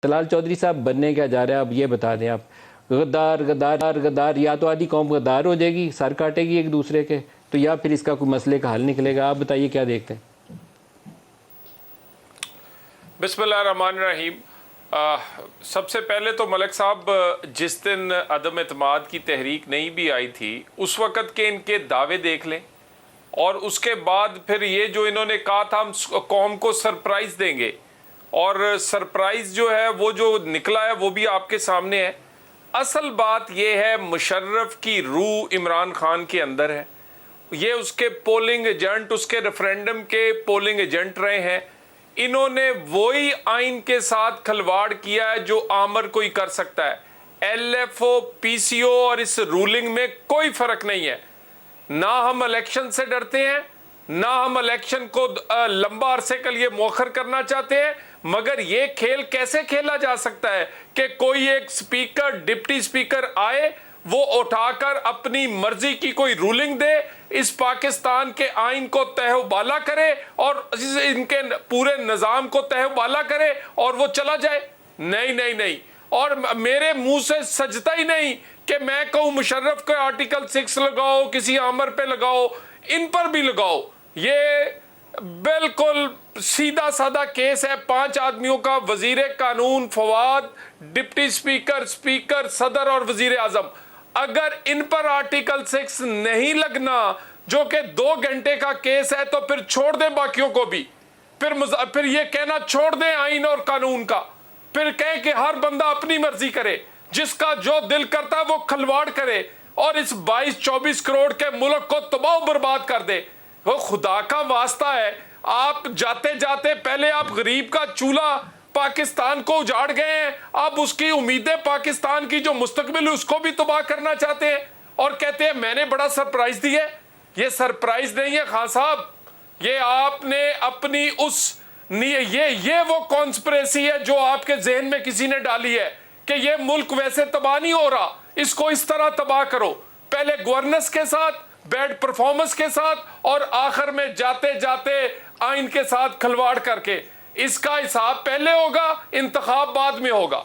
طلال چودھری صاحب بننے کیا جا رہے ہیں آپ یہ بتا دیں. آپ غدار غدار غدار، یا تو آدھی قوم غدار ہو جائے گی، سر کاٹے گی ایک دوسرے کے، تو یا پھر اس کا کوئی مسئلے کا حل نکلے گا. آپ بتائیے کیا دیکھتے ہیں؟ بسم اللہ الرحمن الرحیم. سب سے پہلے تو ملک صاحب جس دن عدم اعتماد کی تحریک نہیں بھی آئی تھی اس وقت کے ان کے دعوے دیکھ لیں، اور اس کے بعد پھر یہ جو انہوں نے کہا تھا ہم قوم کو سرپرائز دیں گے، اور سرپرائز جو ہے وہ جو نکلا ہے وہ بھی آپ کے سامنے ہے. اصل بات یہ ہے مشرف کی روح عمران خان کے اندر ہے. یہ اس کے پولنگ ایجنٹ، اس کے ریفرینڈم کے پولنگ ایجنٹ رہے ہیں. انہوں نے وہی آئین کے ساتھ کھلواڑ کیا ہے جو آمر کوئی کر سکتا ہے. ایل ایف او، پی سی او اور اس رولنگ میں کوئی فرق نہیں ہے. نہ ہم الیکشن سے ڈرتے ہیں، نہ ہم الیکشن کو لمبا عرصے کے لیے مؤخر کرنا چاہتے ہیں، مگر یہ کھیل کیسے کھیلا جا سکتا ہے کہ کوئی ایک سپیکر، ڈپٹی سپیکر آئے، وہ اٹھا کر اپنی مرضی کی کوئی رولنگ دے، اس پاکستان کے آئین کو تہہ و بالا کرے اور ان کے پورے نظام کو تہہ و بالا کرے اور وہ چلا جائے. نہیں نہیں نہیں. اور میرے منہ سے سجتا ہی نہیں کہ میں کہوں مشرف کے آرٹیکل 6 لگاؤ، کسی آمر پہ لگاؤ، ان پر بھی لگاؤ. یہ بالکل سیدھا سادہ کیس ہے 5 آدمیوں کا، وزیر قانون فواد، ڈپٹی سپیکر، سپیکر، صدر اور وزیر اعظم. اگر ان پر آرٹیکل 6 نہیں لگنا جو کہ 2 گھنٹے کا کیس ہے تو پھر چھوڑ دیں باقیوں کو بھی. پھر یہ کہنا چھوڑ دیں آئین اور قانون کا. پھر کہیں کہ ہر بندہ اپنی مرضی کرے، جس کا جو دل کرتا ہے وہ کھلواڑ کرے اور اس 22-24 کروڑ کے ملک کو تباہ و برباد کر دے. وہ خدا کا واسطہ ہے، آپ جاتے جاتے پہلے آپ غریب کا چولہا پاکستان کو اجاڑ گئے ہیں، اب اس کی امیدیں پاکستان کی جو مستقبل ہے اس کو بھی تباہ کرنا چاہتے ہیں، اور کہتے ہیں میں نے بڑا سرپرائز دی ہے. یہ سرپرائز نہیں ہے خان صاحب، یہ آپ نے اپنی یہ وہ کانسپریسی ہے جو آپ کے ذہن میں کسی نے ڈالی ہے کہ یہ ملک ویسے تباہ نہیں ہو رہا، اس کو اس طرح تباہ کرو، پہلے گورننس کے ساتھ، بیڈ پرفارمنس کے ساتھ، اور آخر میں جاتے جاتے آئین کے ساتھ کھلواڑ کر کے. اس کا حساب پہلے ہوگا، انتخاب بعد میں ہوگا.